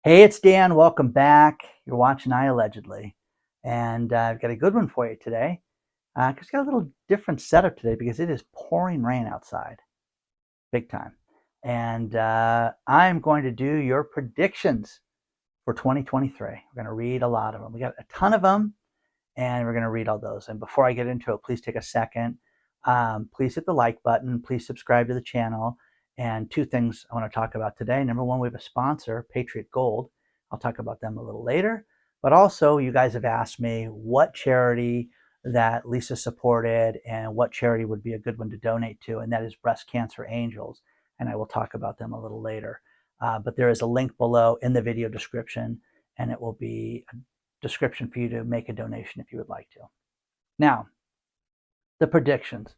Hey, it's Dan. Welcome back. You're watching iAllegedly. And I've got a good one for you today. It's got a little different setup today because it is pouring rain outside, big time. And I'm going to do your predictions for 2023. We're going to read a lot of them. We got a ton of them, and we're going to read all those. And before I get into it, please take a second. Please hit the like button. Please subscribe to the channel. And two things I want to talk about today. Number one, we have a sponsor, Patriot Gold. I'll talk about them a little later. But also, you guys have asked me what charity that Lisa supported and what charity would be a good one to donate to, and that is Breast Cancer Angels. And I will talk about them a little later. But there is a link below in the video description, and it will be a description for you to make a donation if you would like to. Now, the predictions.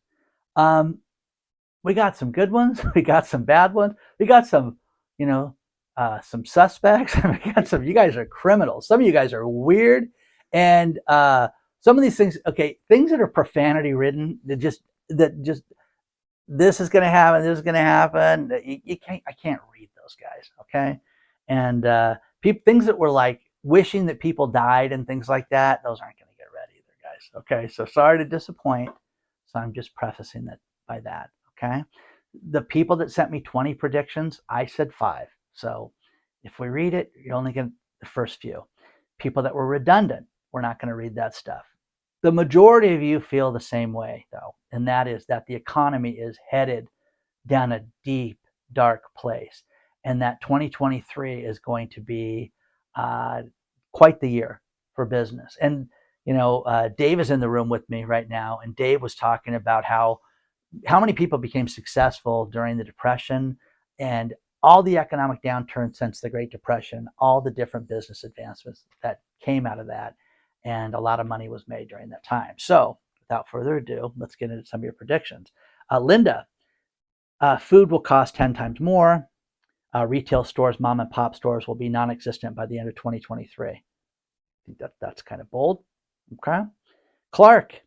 We got some good ones. We got some bad ones. We got some, some suspects. We got some. You guys are criminals. Some of you guys are weird, and some of these things. Okay, things that are profanity ridden. That just this is going to happen. This is going to happen. You can't. I can't read those guys. Okay, and things that were like wishing that people died and things like that. Those aren't going to get read either, guys. Okay, so sorry to disappoint. So I'm just prefacing that by that. Okay. The people that sent me 20 predictions, I said 5. So if we read it, you're only getting the first few. People that were redundant, we're not going to read that stuff. The majority of you feel the same way, though, and that is that the economy is headed down a deep, dark place, and that 2023 is going to be quite the year for business. And, Dave is in the room with me right now, and Dave was talking about how many people became successful during the Depression and all the economic downturn since the Great Depression, all the different business advancements that came out of that. And a lot of money was made during that time. So without further ado, let's get into some of your predictions. Linda, food will cost 10 times more. Retail stores, mom and pop stores will be non-existent by the end of 2023. I think that's kind of bold. Okay. Clark,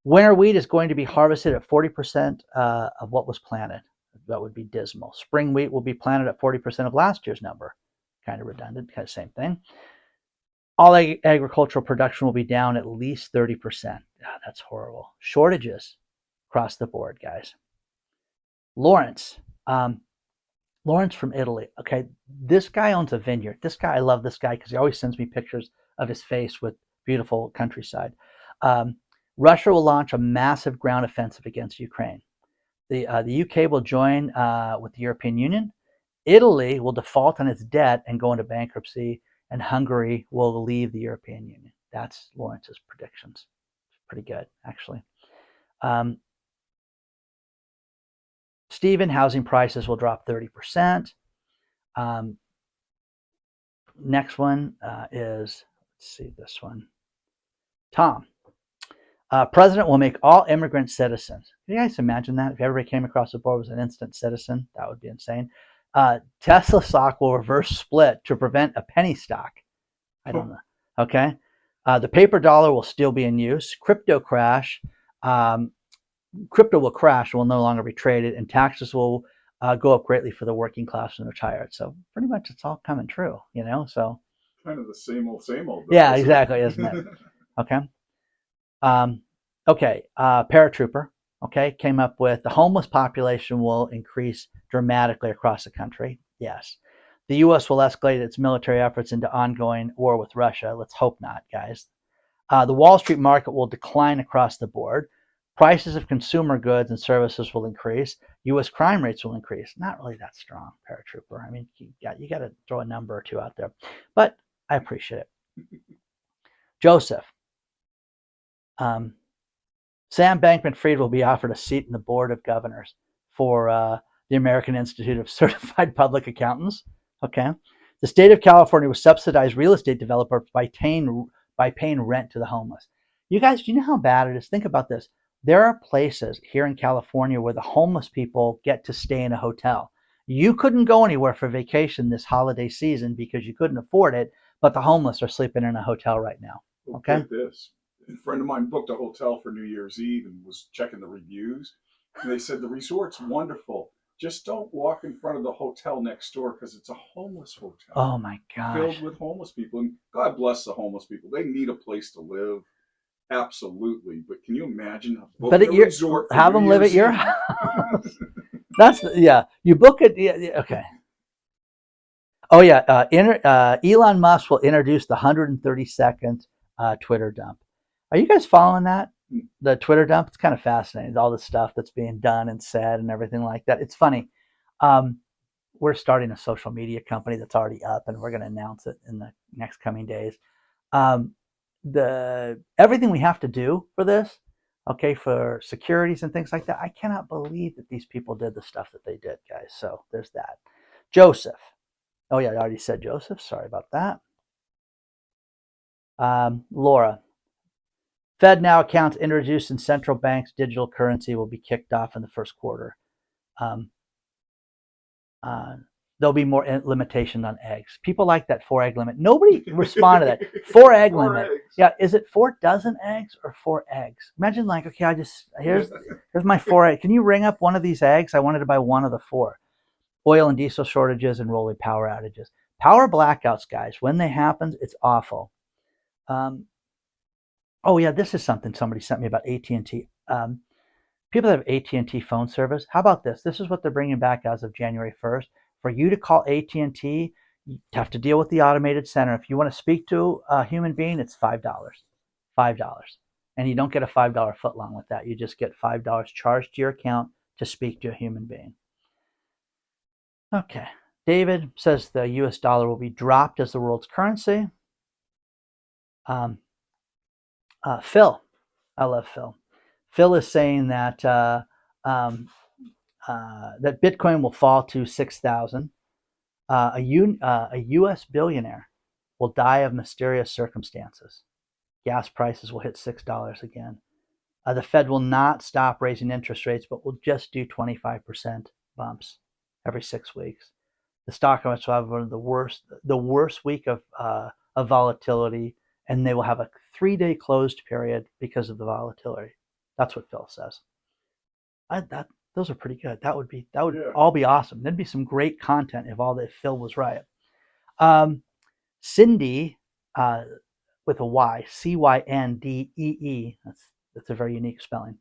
winter wheat is going to be harvested at 40% of what was planted. That would be dismal. Spring wheat will be planted at 40% of last year's number. Kind of redundant, kind of same thing. All agricultural production will be down at least 30%. That's horrible. Shortages across the board, guys. Lawrence from Italy. Okay, this guy owns a vineyard. This guy, I love this guy because he always sends me pictures of his face with beautiful countryside. Russia will launch a massive ground offensive against Ukraine. The UK will join with the European Union. Italy will default on its debt and go into bankruptcy, and Hungary will leave the European Union. That's Lawrence's predictions. Pretty good, actually. Stephen, housing prices will drop 30%. Next one is, let's see this one. Tom. President will make all immigrants citizens. Can you guys imagine that? If everybody came across the board as an instant citizen, that would be insane. Tesla stock will reverse split to prevent a penny stock. I don't know. Okay. The paper dollar will still be in use. Crypto will crash and will no longer be traded, and taxes will go up greatly for the working class and retired. So pretty much it's all coming true, so. Kind of the same old, though, yeah, exactly, isn't it? Okay. Paratrooper, came up with the homeless population will increase dramatically across the country. Yes. The U.S. will escalate its military efforts into ongoing war with Russia. Let's hope not, guys. The Wall Street market will decline across the board. Prices of consumer goods and services will increase. U.S. crime rates will increase. Not really that strong, Paratrooper. I mean, you got to throw a number or two out there. But I appreciate it. Joseph. Sam Bankman-Fried will be offered a seat in the board of governors for the American Institute of Certified Public Accountants. Okay. The state of California will subsidize real estate developers by paying rent to the homeless. You guys, do you know how bad it is? Think about this. There are places here in California where the homeless people get to stay in a hotel. You couldn't go anywhere for vacation this holiday season because you couldn't afford it, but the homeless are sleeping in a hotel right now. Okay. Like this. A friend of mine booked a hotel for New Year's Eve and was checking the reviews. And they said the resort's wonderful. just don't walk in front of the hotel next door because it's a homeless hotel. Oh my gosh. Filled with homeless people. And God bless the homeless people. They need a place to live. Absolutely. But can you imagine But at your resort have them live at your house? That's yeah. You book it. Yeah, okay. Oh yeah. Elon Musk will introduce the 132nd Twitter dump. Are you guys following that? The Twitter dump. It's kind of fascinating. All the stuff that's being done and said and everything like that. It's funny. We're starting a social media company that's already up, and we're going to announce it in the next coming days. Everything we have to do for this, okay, for securities and things like that. I cannot believe that these people did the stuff that they did, guys. So there's that. Joseph. Oh yeah, I already said Joseph. Sorry about that. Laura. Fed now accounts introduced in central banks digital currency will be kicked off in the first quarter. There'll be more limitation on eggs. People like that 4 egg limit. Nobody responded to that. 4 egg limit. Eggs. Yeah, is it 4 dozen eggs or 4 eggs? Imagine like, okay, here's my 4 eggs. Can you ring up one of these eggs? I wanted to buy one of the 4. Oil and diesel shortages and rolling power outages. Power blackouts, guys. When they happen, it's awful. Oh yeah, this is something somebody sent me about AT&T. People that have AT&T phone service. How about this? This is what they're bringing back as of January 1st. For you to call AT&T, you have to deal with the automated center. If you want to speak to a human being, it's $5. $5. And you don't get a $5 footlong with that. You just get $5 charged to your account to speak to a human being. Okay. David says the US dollar will be dropped as the world's currency. Phil. I love Phil. Phil is saying that that Bitcoin will fall to 6,000. A U.S. billionaire will die of mysterious circumstances. Gas prices will hit $6 again. The Fed will not stop raising interest rates, but will just do 25% bumps every 6 weeks. The stock market will have one of the worst week of volatility, and they will have a 3-day closed period because of the volatility. That's what Phil says. Those are pretty good. That would all be awesome. There'd be some great content if Phil was right. Cindy, with a Y, Cyndee. That's a very unique spelling.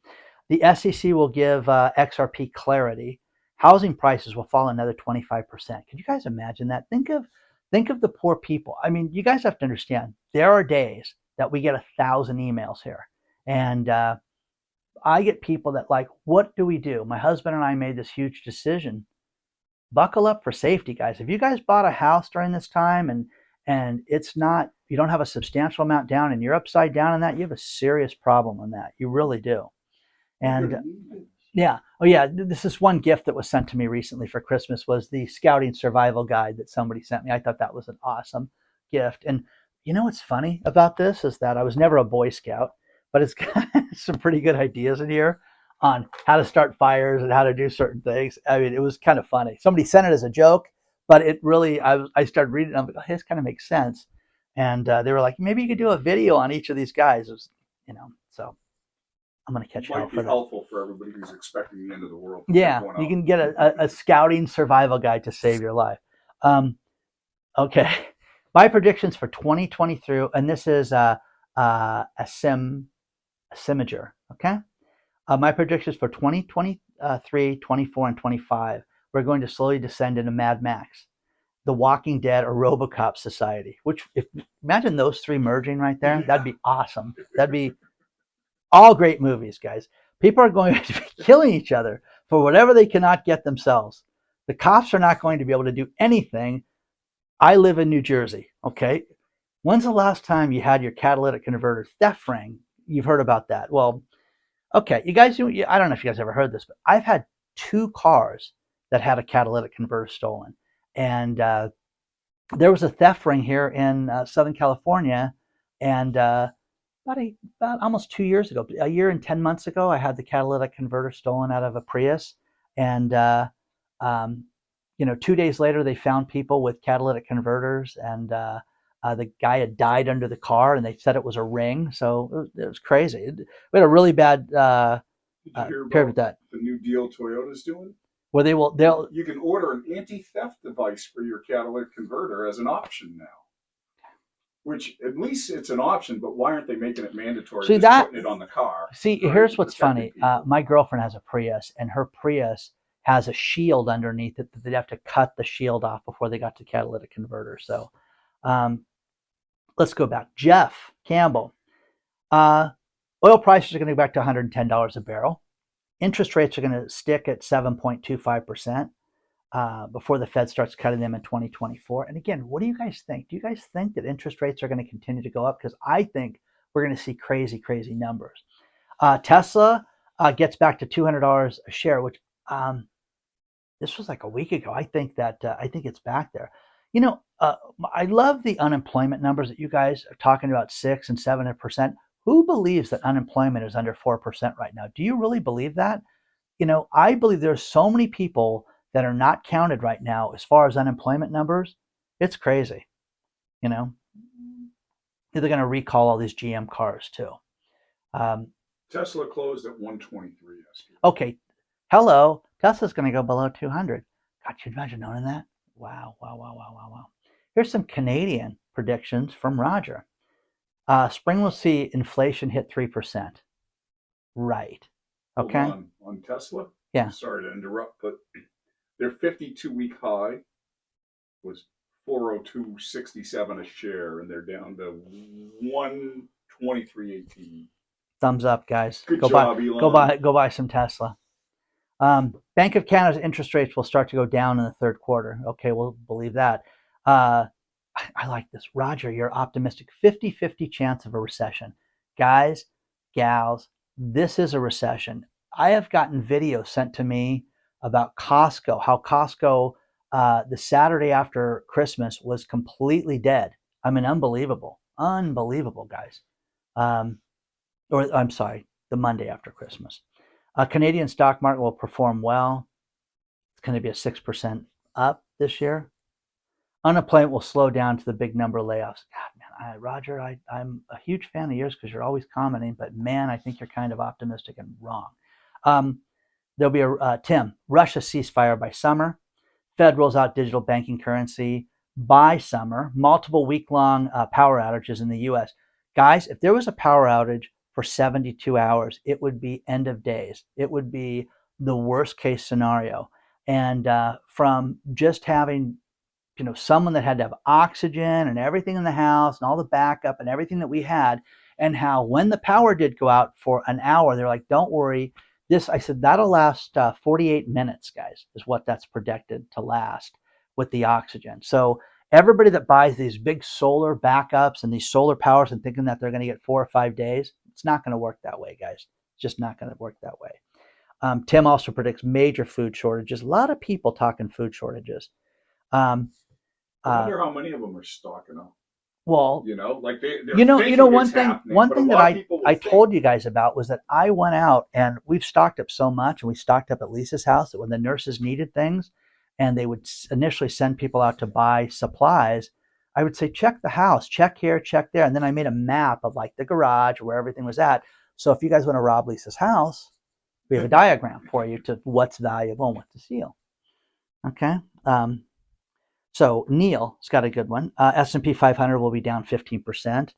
The SEC will give XRP clarity. Housing prices will fall another 25%. Could you guys imagine that? Think of the poor people. I mean, you guys have to understand. There are days that we get 1,000 emails here, and I get people that like, what do we do? My husband and I made this huge decision. Buckle up for safety, guys. If you guys bought a house during this time and it's not, you don't have a substantial amount down and you're upside down in that, you have a serious problem on that. You really do. And yeah. Oh yeah. This is one gift that was sent to me recently for Christmas was the Scouting Survival Guide that somebody sent me. I thought that was an awesome gift. And you know what's funny about this is that I was never a Boy Scout, but it's got some pretty good ideas in here on how to start fires and how to do certain things. I mean, it was kind of funny. Somebody sent it as a joke, but it really, I started reading it. I'm like, oh, this kind of makes sense. And they were like, maybe you could do a video on each of these guys. It was, so I'm going to catch hell for that. Might be helpful for everybody who's expecting the end of the world. Yeah, you can get a scouting survival guide to save your life. Okay, my predictions for 2023, and this is a Simager, okay? My predictions for 2023, 24, and 25, we're going to slowly descend into Mad Max, The Walking Dead, or RoboCop society, which, imagine those 3 merging right there. That'd be awesome. That'd be all great movies, guys. People are going to be killing each other for whatever they cannot get themselves. The cops are not going to be able to do anything. I live in New Jersey, okay? When's the last time you had your catalytic converter theft ring? You've heard about that. Well, okay, you guys, I don't know if you guys ever heard this, but I've had 2 cars that had a catalytic converter stolen. And there was a theft ring here in Southern California. And about almost 2 years ago, a year and 10 months ago, I had the catalytic converter stolen out of a Prius. And, 2 days later, they found people with catalytic converters, and the guy had died under the car, and they said it was a ring. So it was crazy. We had a really bad Did you hear period with about that. the new deal Toyota's doing? where they'll You can order an anti-theft device for your catalytic converter as an option now. Which at least it's an option, but why aren't they making it mandatory? see Just that. putting it on the car. See, Right? here's what's Protecting funny. people. My girlfriend has a Prius, and her Prius has a shield underneath it that they'd have to cut the shield off before they got to catalytic converter. So um, let's go back. Jeff Campbell. Oil prices are going to go back to $110 a barrel. Interest rates are going to stick at 7.25% before the Fed starts cutting them in 2024. And again, what do you guys think? Do you guys think that interest rates are going to continue to go up? Because I think we're going to see crazy, crazy numbers. Tesla gets back to $200 a share, which this was like a week ago. I think it's back there. I love the unemployment numbers that you guys are talking about, 6 and 7%. Who believes that unemployment is under 4% right now? Do you really believe that? I believe there's so many people that are not counted right now as far as unemployment numbers. It's crazy. They're going to recall all these GM cars too. Tesla closed at 123 yesterday. Okay. Hello. Tesla's going to go below 200. God, can you imagine owning that? Wow. Here's some Canadian predictions from Roger. Spring will see inflation hit 3%. Right. Okay. On Tesla? Yeah. Sorry to interrupt, but their 52-week high was 402.67 a share, and they're down to 123.18. Thumbs up, guys. Good job, Elon. Go buy some Tesla. Bank of Canada's interest rates will start to go down in the third quarter. Okay, we'll believe that. I like this. Roger, you're optimistic. 50-50 chance of a recession. Guys, gals, this is a recession. I have gotten videos sent to me about Costco, how Costco the Saturday after Christmas was completely dead. I mean, unbelievable, guys. Or I'm sorry, the Monday after Christmas. Canadian stock market will perform well. It's going to be a 6% up this year. Unemployment will slow down to the big number of layoffs. God, man, Roger, I'm a huge fan of yours because you're always commenting, but man, I think you're kind of optimistic and wrong. There'll be Tim, Russia ceasefire by summer. Fed rolls out digital banking currency by summer. Multiple week-long power outages in the U.S. Guys, if there was a power outage for 72 hours, it would be end of days. It would be the worst case scenario. And from just having someone that had to have oxygen and everything in the house and all the backup and everything that we had, and how when the power did go out for an hour, they're like, don't worry. I said, that'll last 48 minutes, guys, is what that's projected to last with the oxygen. So everybody that buys these big solar backups and these solar powers and thinking that they're going to get 4 or 5 days, it's not going to work that way, guys. It's just not going to work that way. Tim also predicts major food shortages. A lot of people talking food shortages. I wonder how many of them are stocking up. Well, like they're one thing that I told you guys about was that I went out and we've stocked up so much, and we stocked up at Lisa's house that when the nurses needed things and they would initially send people out to buy supplies, I would say, check the house, check here, check there. And then I made a map of like the garage where everything was at. So if you guys want to rob Lisa's house, we have a diagram for you to what's valuable and what to steal. Okay. So Neil's got a good one. S&P 500 will be down 15%.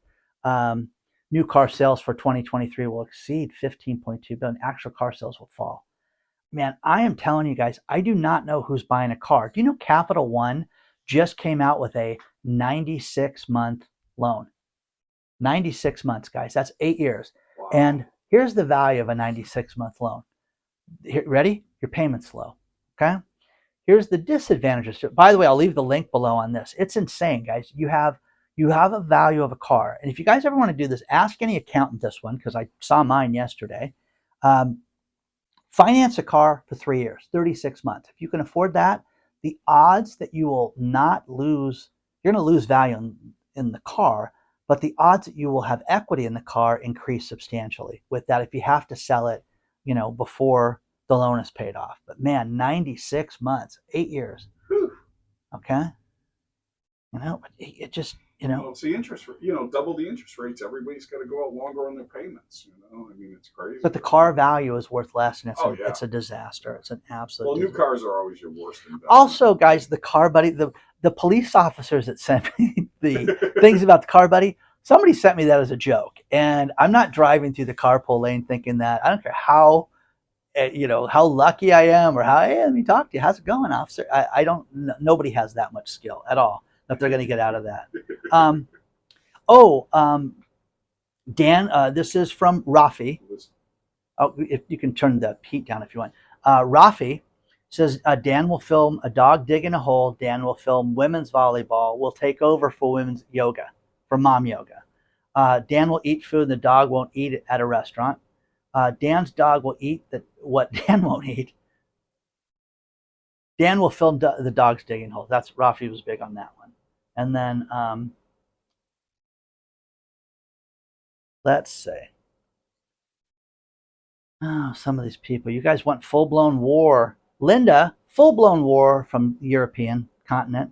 New car sales for 2023 will exceed 15.2 billion. Actual car sales will fall. Man, I am telling you guys, I do not know who's buying a car. Do you know Capital One just came out with a 96-month loan? 96 months, guys. That's 8 years. Wow. And here's the value of a 96-month loan. Ready? Your payment's low. Okay? Here's the disadvantages. By the way, I'll leave the link below on this. It's insane, guys. You have a value of a car. And if you guys ever want to do this, ask any accountant this one, because I saw mine yesterday. Finance a car for 3 years, 36 months. If you can afford that, the odds that you will not lose, you're going to lose value in the car, but the odds that you will have equity in the car increase substantially with that if you have to sell it, before the loan is paid off. But man, 96 months, 8 years. Whew. Okay. Well, it's the interest rate. Double the interest rates. Everybody's got to go out longer on their payments. I mean, it's crazy. But the car value is worth less, and yeah. it's a disaster. It's an absolute. Well, new disaster. cars are always your worst investment. Also, guys, the car buddy, the police officers that sent me the things about the car buddy. Somebody sent me that as a joke, and I'm not driving through the carpool lane thinking that. I don't care how how lucky I am or how, hey, let me talk to you. How's it going, officer? I don't, nobody has that much skill at all that they're going to get out of that. Dan, this is from Rafi. Oh, if you can turn the heat down if you want. Rafi says, Dan will film a dog digging a hole. Dan will film women's volleyball. We'll take over for women's yoga, for mom yoga. Dan will eat food and the dog won't eat it at a restaurant. Dan's dog will eat what Dan won't eat. Dan will film the dogs digging holes. That's Rafi was big on that one. And then let's see. Oh, some of these people. You guys want full-blown war. Linda, full-blown war from the European continent.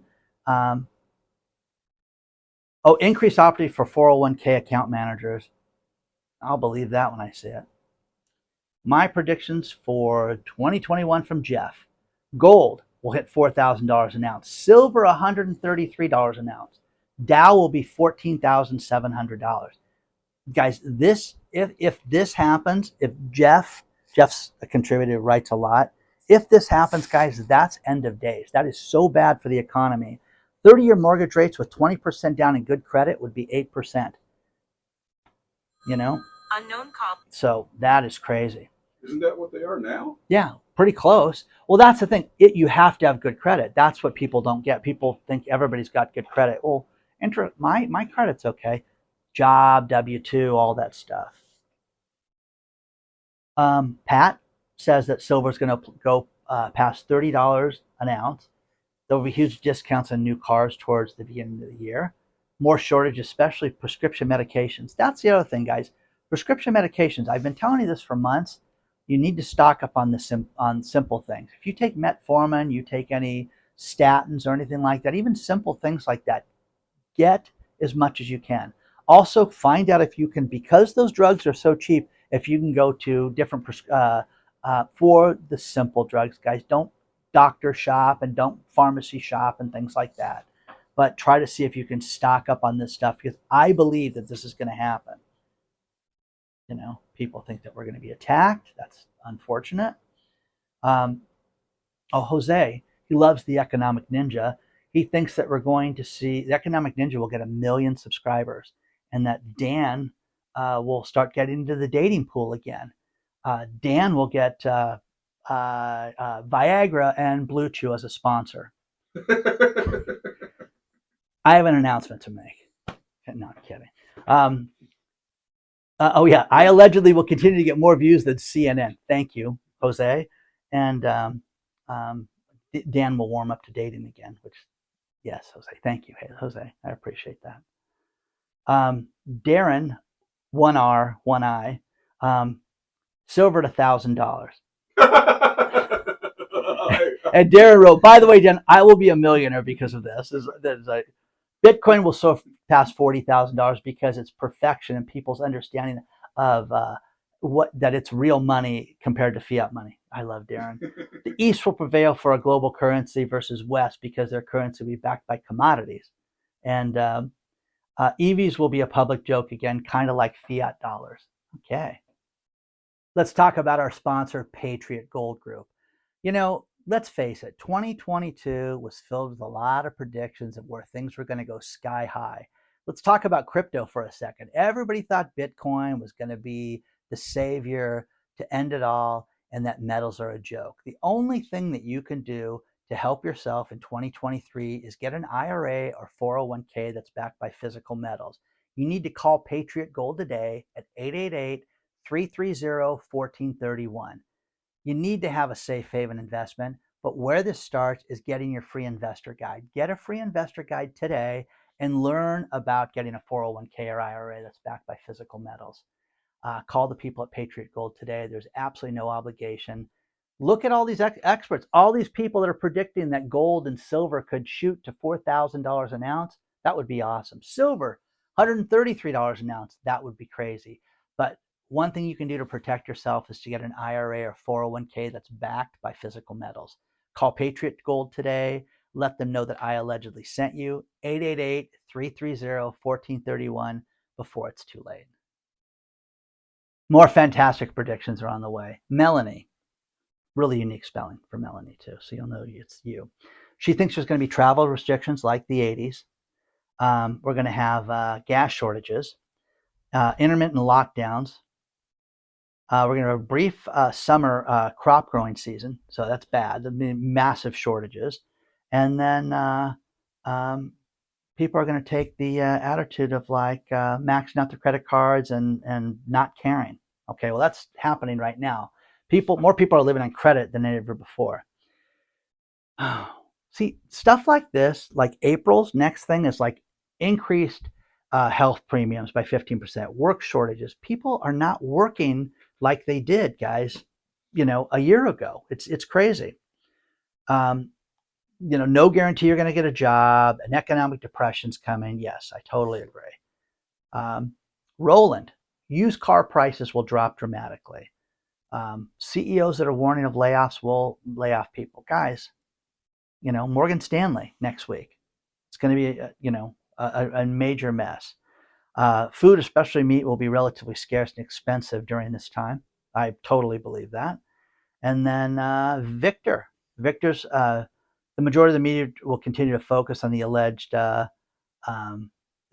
Increased opportunity for 401k account managers. I'll believe that when I see it. My predictions for 2021 from Jeff. Gold will hit $4,000 an ounce. Silver, $133 an ounce. Dow will be $14,700. Guys, if this happens, if Jeff's a contributor, writes a lot. If this happens, guys, that's end of days. That is so bad for the economy. 30-year mortgage rates with 20% down in good credit would be 8%. Unknown call. So that is crazy. Isn't that what they are now? Yeah, pretty close. Well, that's the thing. You have to have good credit. That's what people don't get. People think everybody's got good credit. Well, my credit's okay. Job, W-2, all that stuff. Pat says that silver's going to go past $30 an ounce. There will be huge discounts on new cars towards the beginning of the year. More shortage, especially prescription medications. That's the other thing, guys. Prescription medications. I've been telling you this for months. You need to stock up on on simple things. If you take metformin, you take any statins or anything like that, even simple things like that, get as much as you can. Also, find out if you can, because those drugs are so cheap, if you can go to different for the simple drugs, guys. Don't doctor shop and don't pharmacy shop and things like that. But try to see if you can stock up on this stuff, because I believe that this is going to happen. People think that we're going to be attacked. That's unfortunate. Jose, he loves the Economic Ninja. He thinks that we're going to see the Economic Ninja will get 1 million subscribers, and that Dan will start getting into the dating pool again. Dan will get Viagra and Blue Chew as a sponsor. I have an announcement to make. No, I'm kidding. iAllegedly will continue to get more views than CNN. Thank you, Jose. And Dan will warm up to dating again, which, yes, Jose. Thank you, Jose. I appreciate that. Darren, 1R, 1I, silver at $1,000. And Darren wrote, by the way, Dan, I will be a millionaire because of this. Bitcoin will surpass $40,000 because it's perfection and people's understanding of that it's real money compared to fiat money. I love Darren. The East will prevail for a global currency versus West because their currency will be backed by commodities. And EVs will be a public joke again, kind of like fiat dollars. Okay. Let's talk about our sponsor, Patriot Gold Group. Let's face it, 2022 was filled with a lot of predictions of where things were going to go sky high. Let's talk about crypto for a second. Everybody thought Bitcoin was going to be the savior to end it all, and that metals are a joke. The only thing that you can do to help yourself in 2023 is get an IRA or 401k that's backed by physical metals. You need to call Patriot Gold today at 888-330-1431. You need to have a safe haven investment, but where this starts is getting your free investor guide. Get a free investor guide today and learn about getting a 401k or IRA that's backed by physical metals. Call the people at Patriot Gold today. There's absolutely no obligation. Look at all these experts, all these people that are predicting that gold and silver could shoot to $4,000 an ounce. That would be awesome. Silver, $133 an ounce. That would be crazy. But one thing you can do to protect yourself is to get an IRA or 401k that's backed by physical metals. Call Patriot Gold today. Let them know that I allegedly sent you. 888-330-1431 before it's too late. More fantastic predictions are on the way. Melanie, really unique spelling for Melanie too, so you'll know it's you. She thinks there's going to be travel restrictions like the 80s. We're going to have gas shortages, intermittent lockdowns. We're going to have a brief summer crop growing season, so that's bad. There'll be massive shortages. And then people are going to take the attitude of like maxing out their credit cards and not caring. Okay, well, that's happening right now. More people are living on credit than ever before. See, stuff like this, like April's next thing is like increased health premiums by 15%, work shortages. People are not working like they did, guys, a year ago. It's crazy. No guarantee you're going to get a job. An economic depression's coming. Yes, I totally agree. Roland, used car prices will drop dramatically. CEOs that are warning of layoffs will lay off people. Guys, Morgan Stanley next week. It's going to be, a major mess. Food, especially meat, will be relatively scarce and expensive during this time. I totally believe that. And then Victor's, the majority of the media will continue to focus on the alleged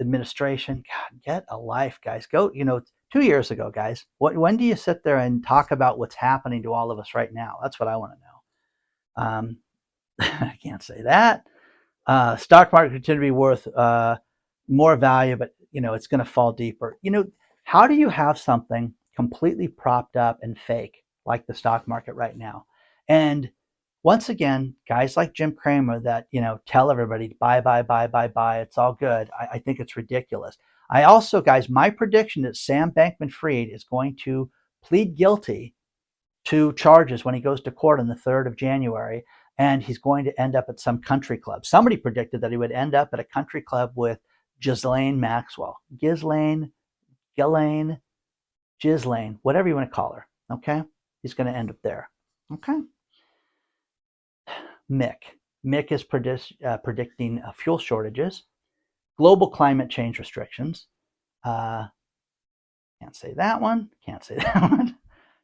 administration. God, get a life, guys. Go, 2 years ago, guys. When do you sit there and talk about what's happening to all of us right now? That's what I want to know. I can't say that. Stock market continue to be worth more value, but it's going to fall deeper. How do you have something completely propped up and fake like the stock market right now? And once again, guys like Jim Cramer that tell everybody buy, it's all good. I think it's ridiculous. I also, guys, my prediction is Sam Bankman-Fried is going to plead guilty to charges when he goes to court on the 3rd of January. And he's going to end up at some country club. Somebody predicted that he would end up at a country club with Ghislaine Maxwell. Ghislaine, whatever you want to call her. Okay? He's going to end up there. Okay? Mick is predicting fuel shortages, global climate change restrictions. Can't say that one. Can't say that one.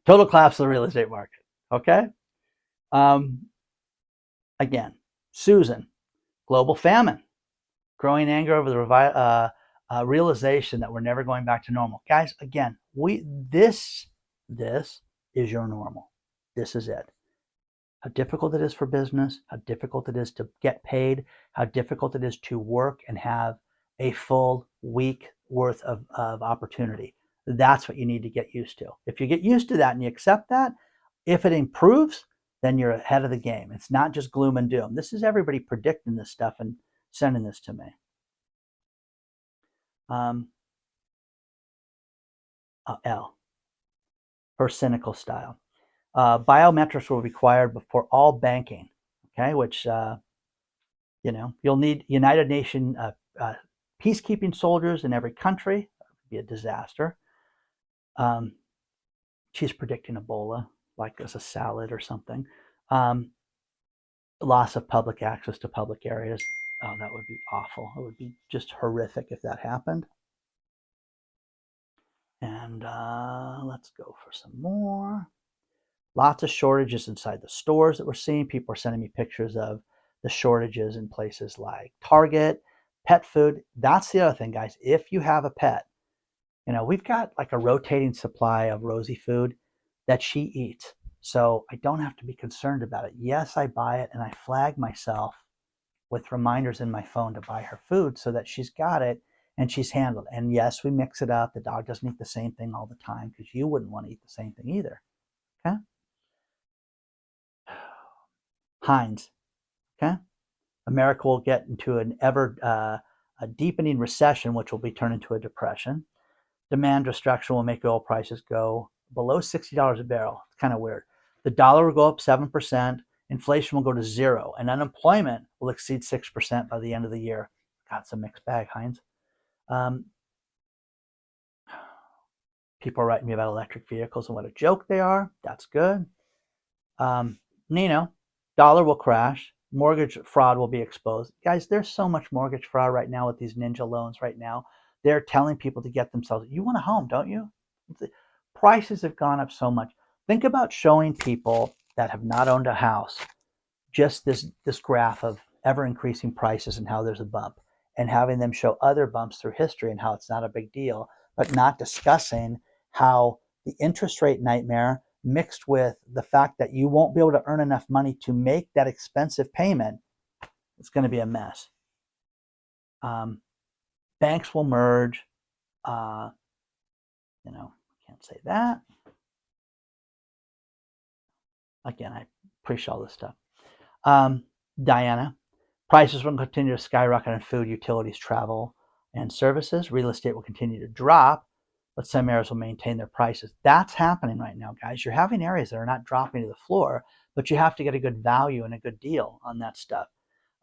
Total collapse of the real estate market. Okay? Again, Susan, global famine, growing anger over the realization that we're never going back to normal. Guys, again, this is your normal. This is it. How difficult it is for business, how difficult it is to get paid, how difficult it is to work and have a full week worth of opportunity. That's what you need to get used to. If you get used to that and you accept that, if it improves, then you're ahead of the game. It's not just gloom and doom. This is everybody predicting this stuff and sending this to me. L, her cynical style. Biometrics will be required before all banking, okay, which, you'll need United Nations peacekeeping soldiers in every country. That would be a disaster. She's predicting Ebola, like as a salad or something. Loss of public access to public areas. Oh, that would be awful. It would be just horrific if that happened. And let's go for some more. Lots of shortages inside the stores that we're seeing. People are sending me pictures of the shortages in places like Target, pet food. That's the other thing, guys. If you have a pet, we've got like a rotating supply of Rosie food that she eats. So I don't have to be concerned about it. Yes, I buy it and I flag myself with reminders in my phone to buy her food so that she's got it and she's handled. And yes, we mix it up. The dog doesn't eat the same thing all the time because you wouldn't want to eat the same thing either. Okay? Heinz. Okay? America will get into an ever a deepening recession, which will be turned into a depression. Demand destruction will make oil prices go below $60 a barrel. It's kind of weird. The dollar will go up 7%. Inflation will go to 0. And unemployment will exceed 6% by the end of the year. That's a mixed bag, Heinz. Um, people are writing me about electric vehicles and what a joke they are. That's good. Dollar will crash. Mortgage fraud will be exposed. Guys, there's so much mortgage fraud right now with these ninja loans right now. They're telling people to get themselves, you want a home, don't you? Prices have gone up so much. Think about showing people that have not owned a house just this graph of ever increasing prices and how there's a bump, and having them show other bumps through history and how it's not a big deal, but not discussing how the interest rate nightmare mixed with the fact that you won't be able to earn enough money to make that expensive payment, it's going to be a mess. Banks will merge. Can't say that. Again, I appreciate all this stuff. Diana, prices will continue to skyrocket in food, utilities, travel, and services. Real estate will continue to drop, but some areas will maintain their prices. That's happening right now, guys. You're having areas that are not dropping to the floor, but you have to get a good value and a good deal on that stuff.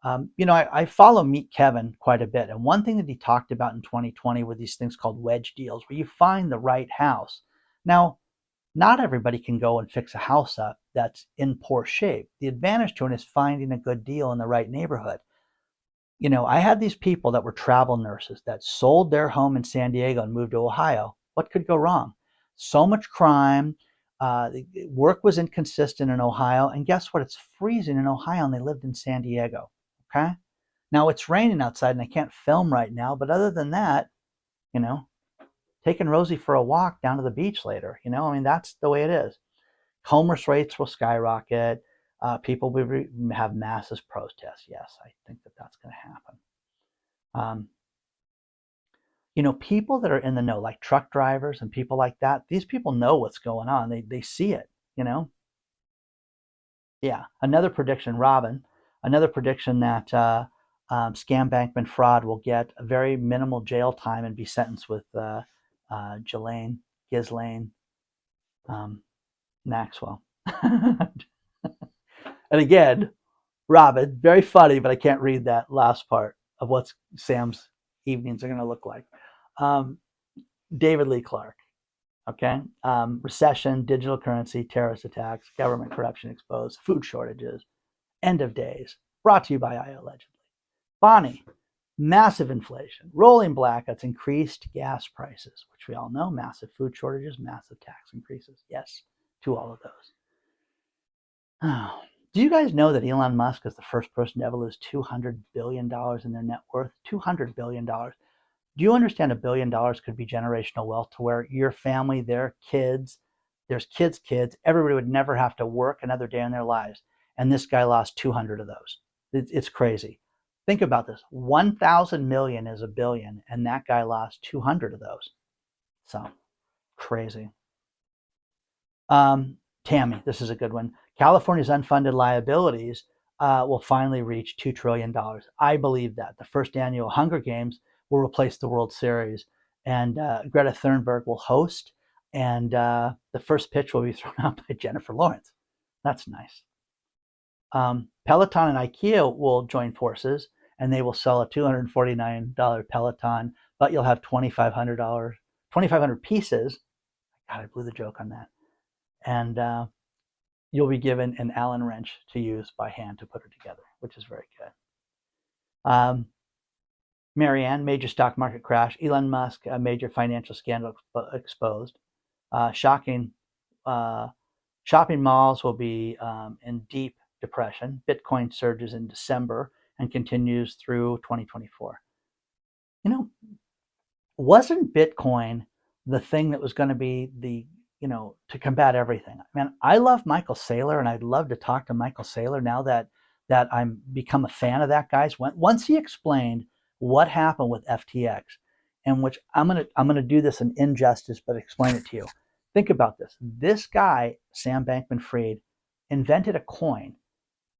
I follow Meet Kevin quite a bit. And one thing that he talked about in 2020 were these things called wedge deals, where you find the right house. Now, not everybody can go and fix a house up that's in poor shape. The advantage to it is finding a good deal in the right neighborhood. I had these people that were travel nurses that sold their home in San Diego and moved to Ohio. What could go wrong? So much crime. Work was inconsistent in Ohio. And guess what? It's freezing in Ohio and they lived in San Diego. Okay. Now it's raining outside and I can't film right now. But other than that, taking Rosie for a walk down to the beach later. That's the way it is. Homeless rates will skyrocket. People will have massive protests. Yes, I think that's going to happen. People that are in the know, like truck drivers and people like that, these people know what's going on. They see it, Yeah, another prediction, Robin, another prediction that scam bankman fraud will get a very minimal jail time and be sentenced with Ghislaine Maxwell. And again, Robin, very funny, but I can't read that last part of what Sam's evenings are going to look like. David Lee Clark. Okay. Recession, digital currency, terrorist attacks, government corruption exposed, food shortages, end of days. Brought to you by iAllegedly. Bonnie, massive inflation, rolling blackouts, increased gas prices, which we all know, massive food shortages, massive tax increases. Yes, to all of those. Oh. Do you guys know that Elon Musk is the first person to ever lose $200 billion in their net worth? $200 billion. Do you understand $1 billion could be generational wealth to where your family, their kids, there's kids, everybody would never have to work another day in their lives. And this guy lost 200 of those. It's crazy. Think about this. 1,000 million is a billion, and that guy lost 200 of those. So, crazy. Tammy, this is a good one. California's unfunded liabilities will finally reach $2 trillion. I believe that. The first annual Hunger Games will replace the World Series, and Greta Thunberg will host, and the first pitch will be thrown out by Jennifer Lawrence. That's nice. Peloton and IKEA will join forces, and they will sell a $249 Peloton, but you'll have $2,500 pieces. God, I blew the joke on that. And you'll be given an Allen wrench to use by hand to put it together, which is very good. Marianne, major stock market crash. Elon Musk, a major financial scandal exposed. Shocking. Shopping malls will be in deep depression. Bitcoin surges in December and continues through 2024. Wasn't Bitcoin the thing that was going to be to combat everything? Man, I love Michael Saylor, and I'd love to talk to Michael Saylor now that I'm become a fan of that guy's. Once he explained what happened with FTX, and which I'm gonna do this an injustice, but explain it to you. Think about this. This guy, Sam Bankman-Fried, invented a coin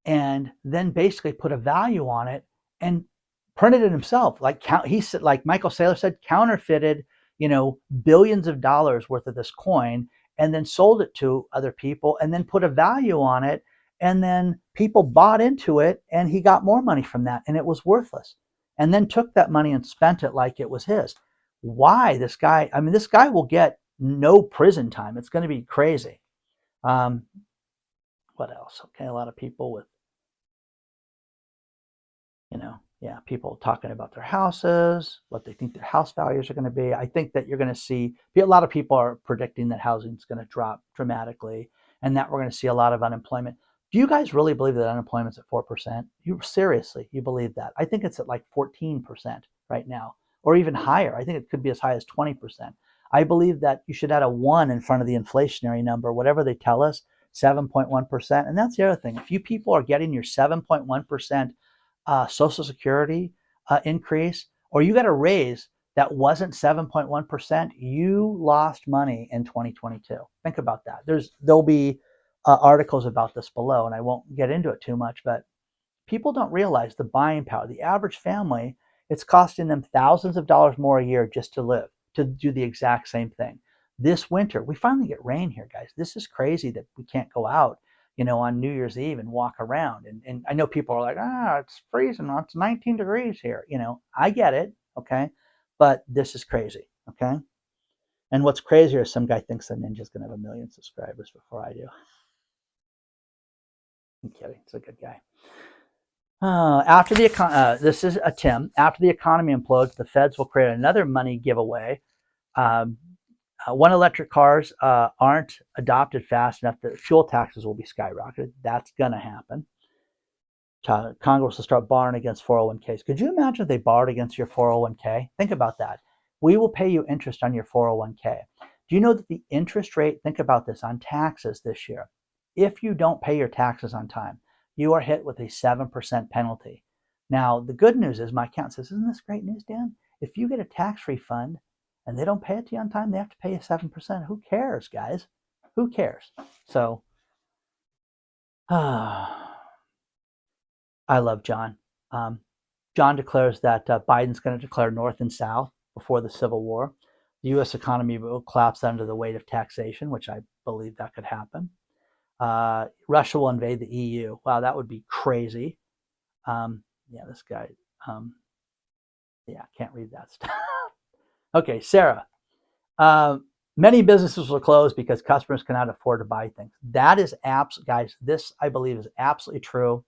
and then basically put a value on it and printed it himself. Like Michael Saylor said, counterfeited billions of dollars worth of this coin, and then sold it to other people, and then put a value on it, and then people bought into it, and he got more money from that, and it was worthless. and then took that money and spent it like it was his. Why this guy? I mean, this guy will get no prison time. It's going to be crazy. Um, what else? Okay, a lot of people with, yeah, people talking about their houses, what they think their house values are going to be. I think that you're going to see a lot of people are predicting that housing is going to drop dramatically and that we're going to see a lot of unemployment. Do you guys really believe that unemployment's at 4%? You seriously, you believe that? I think it's at like 14% right now, or even higher. I think it could be as high as 20%. I believe that you should add a 1 in front of the inflationary number, whatever they tell us, 7.1%. And that's the other thing. If you people are getting your 7.1% Social Security increase, or you got a raise that wasn't 7.1%, you lost money in 2022. Think about that. There'll be articles about this below, and I won't get into it too much, but people don't realize the buying power. The average family, it's costing them thousands of dollars more a year just to live, to do the exact same thing. This winter, we finally get rain here, guys. This is crazy that we can't go out, on New Year's Eve and walk around. And I know people are like, it's freezing. It's 19 degrees here. I get it. Okay. But this is crazy. Okay. And what's crazier is some guy thinks that Ninja's going to have 1 million subscribers before I do. I'm kidding. He's a good guy. This is a Tim. After the economy implodes, the feds will create another money giveaway. When electric cars aren't adopted fast enough, the fuel taxes will be skyrocketed. That's going to happen. Congress will start borrowing against 401ks. Could you imagine if they borrowed against your 401k? Think about that. We will pay you interest on your 401k. Do you know that the interest rate, think about this, on taxes this year, if you don't pay your taxes on time, you are hit with a 7% penalty. Now, the good news is my accountant says, isn't this great news, Dan? If you get a tax refund and they don't pay it to you on time, they have to pay you 7%. Who cares, guys? Who cares? So, I love John. John declares that Biden's going to declare North and South before the Civil War. The U.S. economy will collapse under the weight of taxation, which I believe that could happen. Russia will invade the EU. Wow, that would be crazy. This guy. Can't read that stuff. Okay, Sarah. Many businesses will close because customers cannot afford to buy things. That is guys. This I believe is absolutely true.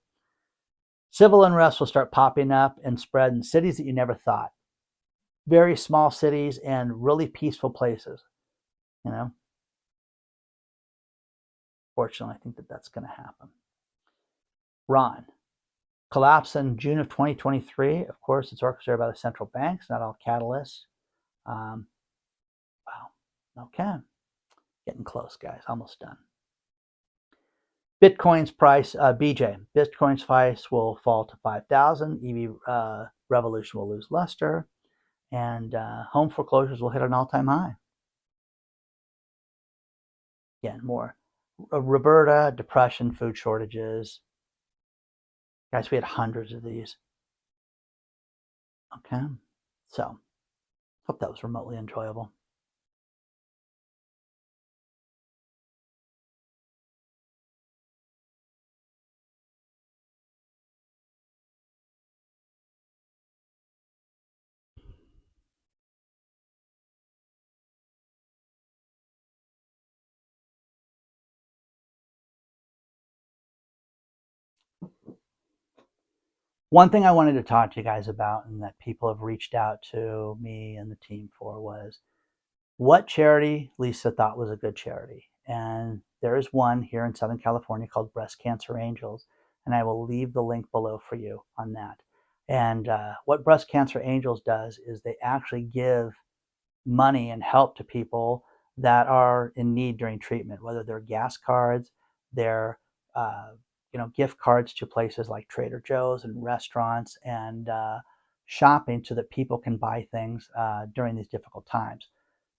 Civil unrest will start popping up and spread in cities that you never thought. Very small cities and really peaceful places. Fortunately, I think that that's going to happen. Ron. Collapse in June of 2023. Of course, it's orchestrated by the central banks, not all catalysts. Wow. Okay. Getting close, guys. Almost done. Bitcoin's price, BJ, Bitcoin's price will fall to 5,000. EV revolution will lose luster. And home foreclosures will hit an all-time high. Again, more. Roberta, depression, food shortages. Guys, we had hundreds of these. Okay. So, hope that was remotely enjoyable. One thing I wanted to talk to you guys about, and that people have reached out to me and the team for, was what charity Lisa thought was a good charity. And there is one here in Southern California called Breast Cancer Angels, and I will leave the link below for you on that. And what Breast Cancer Angels does is they actually give money and help to people that are in need during treatment, whether they're gas cards, they're gift cards to places like Trader Joe's and restaurants, and shopping so that people can buy things during these difficult times.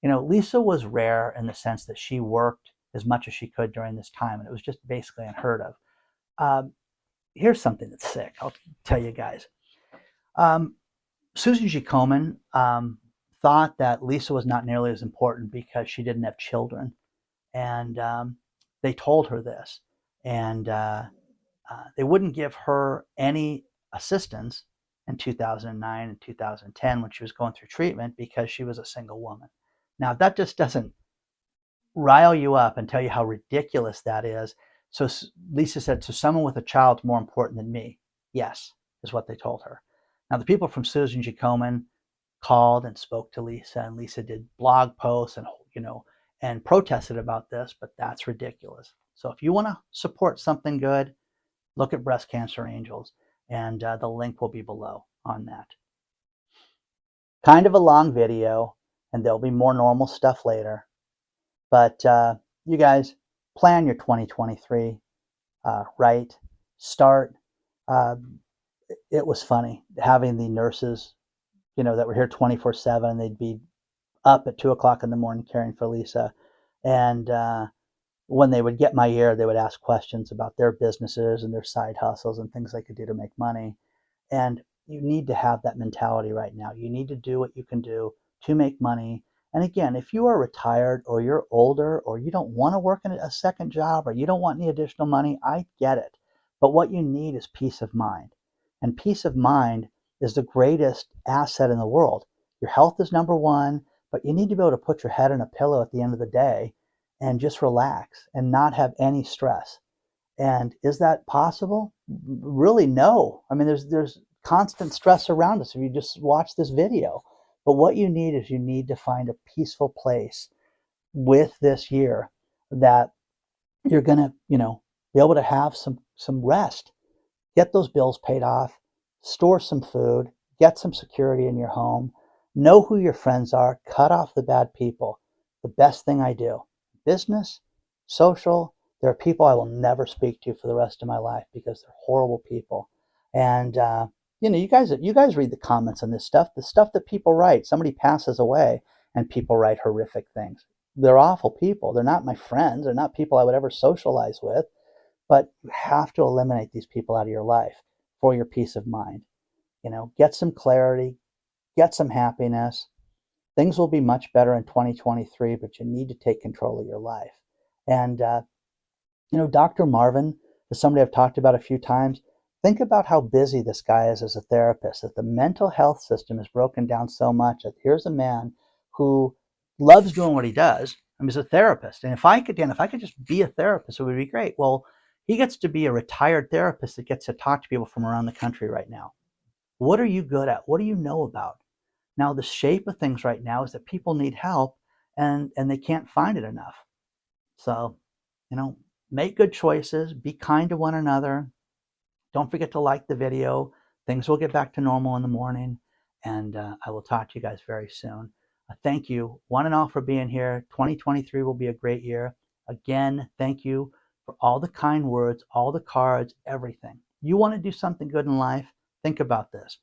Lisa was rare in the sense that she worked as much as she could during this time, and it was just basically unheard of. Here's something that's sick. I'll tell you guys. Susan G. Komen thought that Lisa was not nearly as important because she didn't have children, and they told her this, and they wouldn't give her any assistance in 2009 and 2010 when she was going through treatment because she was a single woman. Now, if that just doesn't rile you up and tell you how ridiculous that is. So Lisa said, so someone with a child is more important than me. Yes, is what they told her. Now, the people from Susan G. Komen called and spoke to Lisa, and Lisa did blog posts and, and protested about this, but that's ridiculous. So if you want to support something good, look at Breast Cancer Angels, and the link will be below on that. Kind of a long video, and there'll be more normal stuff later. But you guys, plan your 2023 right. Start. It was funny having the nurses, that were here 24/7. They'd be up at 2 o'clock in the morning caring for Lisa, and when they would get my ear, they would ask questions about their businesses and their side hustles and things they could do to make money. And you need to have that mentality right now. You need to do what you can do to make money. And again, if you are retired or you're older or you don't want to work in a second job or you don't want any additional money, I get it. But what you need is peace of mind. And peace of mind is the greatest asset in the world. Your health is number one, but you need to be able to put your head in a pillow at the end of the day and just relax and not have any stress. And is that possible? Really, no. I mean, there's constant stress around us if you just watch this video. But what you need is you need to find a peaceful place with this year that you're going to, be able to have some rest, get those bills paid off, store some food, get some security in your home, know who your friends are, cut off the bad people. The best thing I do, business, social, there are people I will never speak to for the rest of my life because they're horrible people. And you guys read the comments on this stuff, the stuff that people write. Somebody passes away and people write horrific things. They're awful people. They're not my friends. They're not people I would ever socialize with. But you have to eliminate these people out of your life for your peace of mind. Get some clarity, get some happiness. Things will be much better in 2023, but you need to take control of your life. And Dr. Marvin is somebody I've talked about a few times. Think about how busy this guy is as a therapist, that the mental health system is broken down so much that here's a man who loves doing what he does. I mean, he's a therapist. And if I could just be a therapist, it would be great. Well, he gets to be a retired therapist that gets to talk to people from around the country right now. What are you good at? What do you know about? Now, the shape of things right now is that people need help and they can't find it enough. So, make good choices, be kind to one another. Don't forget to like the video. Things will get back to normal in the morning, and I will talk to you guys very soon. Thank you, one and all, for being here. 2023 will be a great year. Again, thank you for all the kind words, all the cards, everything. You want to do something good in life? Think about this.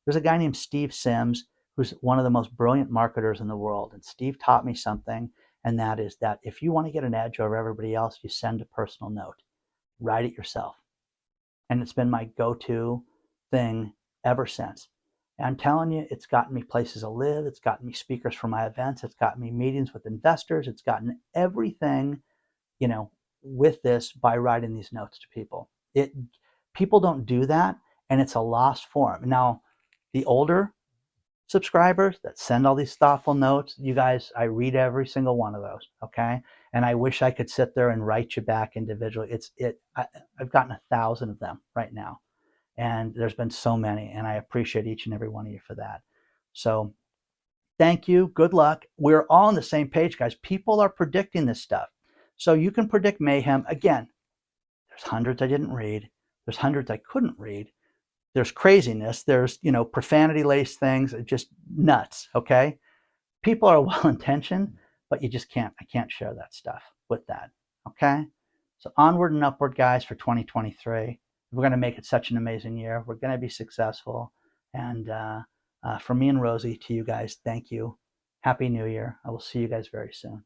There's a guy named Steve Sims who's one of the most brilliant marketers in the world, and Steve taught me something, and that is that if you want to get an edge over everybody else, you send a personal note. Write it yourself. And it's been my go-to thing ever since. And I'm telling you, it's gotten me places to live. It's gotten me speakers for my events. It's gotten me meetings with investors. It's gotten everything, with this by writing these notes to people. People don't do that, and it's a lost form. Now, the older subscribers that send all these thoughtful notes, you guys, I read every single one of those, okay? And I wish I could sit there and write you back individually. I've gotten 1,000 of them right now, and there's been so many, and I appreciate each and every one of you for that. So thank you. Good luck. We're all on the same page, guys. People are predicting this stuff. So you can predict mayhem. Again, there's hundreds I didn't read. There's hundreds I couldn't read. There's craziness. There's, profanity-laced things, just nuts, okay? People are well-intentioned, but you just can't, I can't share that stuff with that, okay? So onward and upward, guys, for 2023. We're going to make it such an amazing year. We're going to be successful. And from me and Rosie to you guys, thank you. Happy New Year. I will see you guys very soon.